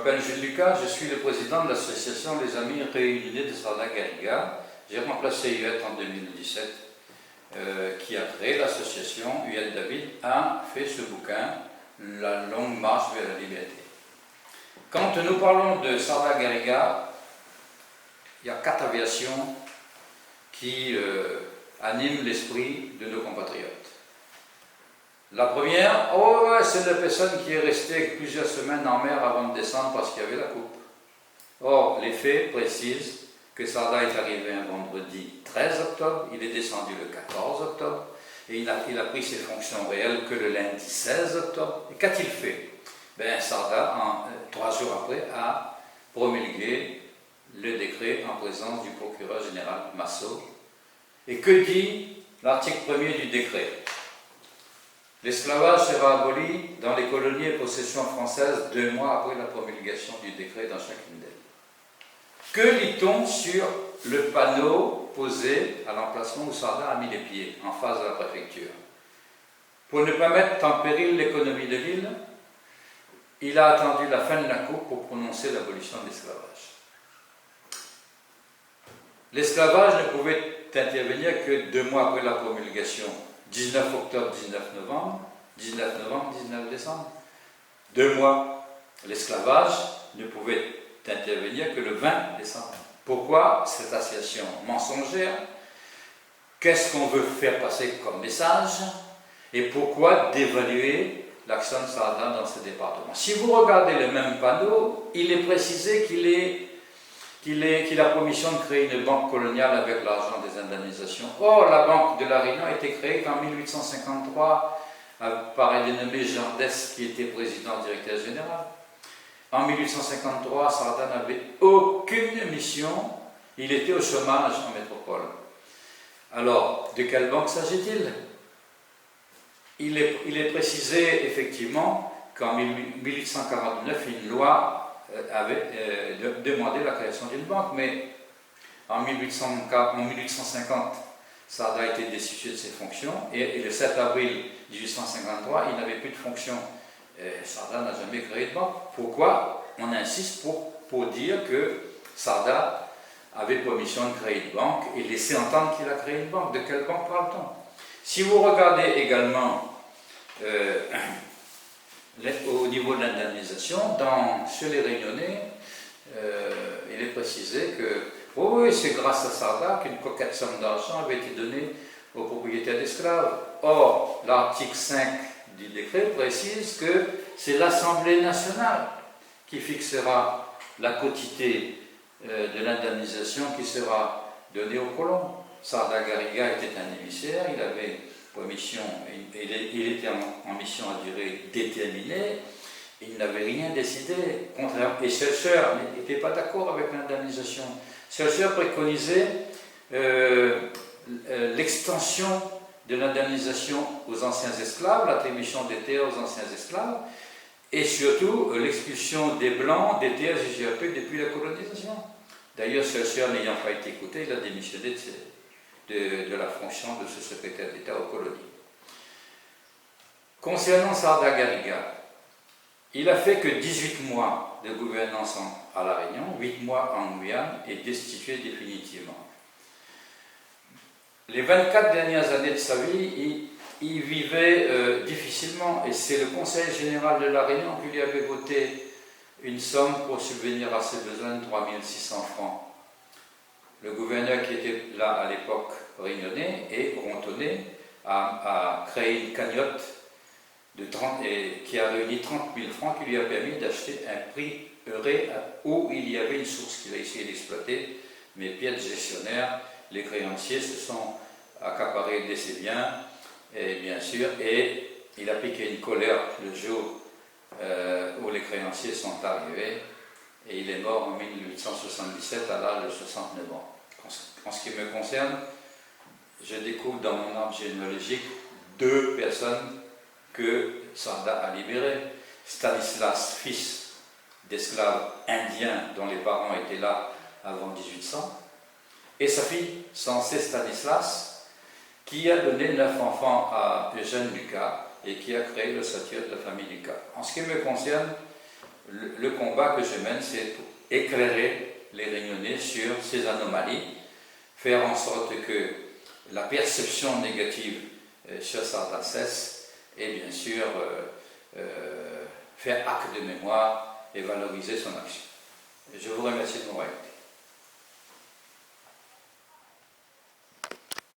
m'appelle Jules Lucas, je suis le président de l'association Les Amis Réunis de Sarda Garriga. J'ai remplacé Huette en 2017, qui a créé l'association. Huette David a fait ce bouquin, La longue marche vers la liberté. Quand nous parlons de Sarda Garriga, il y a 4 aviations qui animent l'esprit de nos compatriotes. La première, c'est la personne qui est restée plusieurs semaines en mer avant de descendre parce qu'il y avait la coupe. Or, les faits précisent que Sarda est arrivé un vendredi 13 octobre, il est descendu le 14 octobre, et il a pris ses fonctions réelles que le lundi 16 octobre. Et qu'a-t-il fait? Sarda, 3 jours après, a promulgué le décret en présence du procureur général Massot. Et que dit l'article 1er du décret? L'esclavage sera aboli dans les colonies et possessions françaises 2 mois après la promulgation du décret dans chacune d'elles. Que lit-on sur le panneau posé à l'emplacement où Sarda a mis les pieds, en face de la préfecture? Pour ne pas mettre en péril l'économie de l'île, il a attendu la fin de la coupe pour prononcer l'abolition de l'esclavage. L'esclavage ne pouvait intervenir que 2 mois après la promulgation. 19 octobre, 19 novembre, 19 décembre. 2 mois. L'esclavage ne pouvait intervenir que le 20 décembre. Pourquoi cette association mensongère? Qu'est-ce qu'on veut faire passer comme message? Et pourquoi dévaluer l'action de Sarda dans ce département? Si vous regardez le même panneau, il est précisé qu'il a pour mission de créer une banque coloniale avec l'argent des indemnisations. Or, la banque de la Réunion a été créée qu'en 1853 par un dénommé Jean Dess, qui était président directeur général. En 1853, Sarda n'avait aucune mission, il était au chômage en métropole. Alors, de quelle banque s'agit-il? Il est précisé effectivement qu'en 1849, une loi avait demandé la création d'une banque, mais en 1850, Sarda a été destitué de ses fonctions, et le 7 avril 1853, il n'avait plus de fonction. Sarda n'a jamais créé de banque. Pourquoi? On insiste pour dire que Sarda avait pour mission de créer une banque et laisser entendre qu'il a créé une banque. De quelle banque parle-t-on? Si vous regardez également au niveau de l'indemnisation, chez les Réunionnais, il est précisé que oui, c'est grâce à Sarda qu'une coquette somme d'argent avait été donnée aux propriétaires d'esclaves. Or, l'article 5 du décret précise que c'est l'Assemblée nationale qui fixera la quotité de l'indemnisation qui sera donnée aux colons. Sarda Garriga était un émissaire, il avait pour mission, il était en mission à durée déterminée, il n'avait rien décidé, et Schœlcher n'était pas d'accord avec l'indemnisation. Schœlcher préconisait l'extension de l'indemnisation aux anciens esclaves, l'attribution des terres aux anciens esclaves, et surtout l'expulsion des Blancs des terres usurpées depuis la colonisation. D'ailleurs, Schœlcher n'ayant pas été écouté, il a démissionné de la fonction de ce secrétaire d'État aux colonies. Concernant Sarda Garriga, il a fait que 18 mois de gouvernance à La Réunion, 8 mois en Guyane, et destitué définitivement. Les 24 dernières années de sa vie, il vivait difficilement, et c'est le Conseil général de La Réunion qui lui avait voté une somme pour subvenir à ses besoins de 3600 francs. Le gouverneur qui était là à l'époque réunionnais et rontonné a créé une cagnotte qui a réuni 30 000 francs qui lui a permis d'acheter un prieuré où il y avait une source qu'il a essayé d'exploiter, mais piètre gestionnaire, les créanciers se sont accaparés de ses biens, et bien sûr, et il a piqué une colère le jour où les créanciers sont arrivés, et il est mort en 1877 à l'âge de 69 ans. En ce qui me concerne, je découvre dans mon arbre généalogique 2 personnes que Sarda a libérées. Stanislas, fils d'esclaves indiens dont les parents étaient là avant 1800, et sa fille, Sensée Stanislas, qui a donné 9 enfants à Eugène Lucas et qui a créé le statut de la famille Lucas. En ce qui me concerne, le combat que je mène, c'est pour éclairer les Réunionnais sur ces anomalies, faire en sorte que la perception négative sur certains cesse et bien sûr faire acte de mémoire et valoriser son action. Je vous remercie de m'avoir écouté.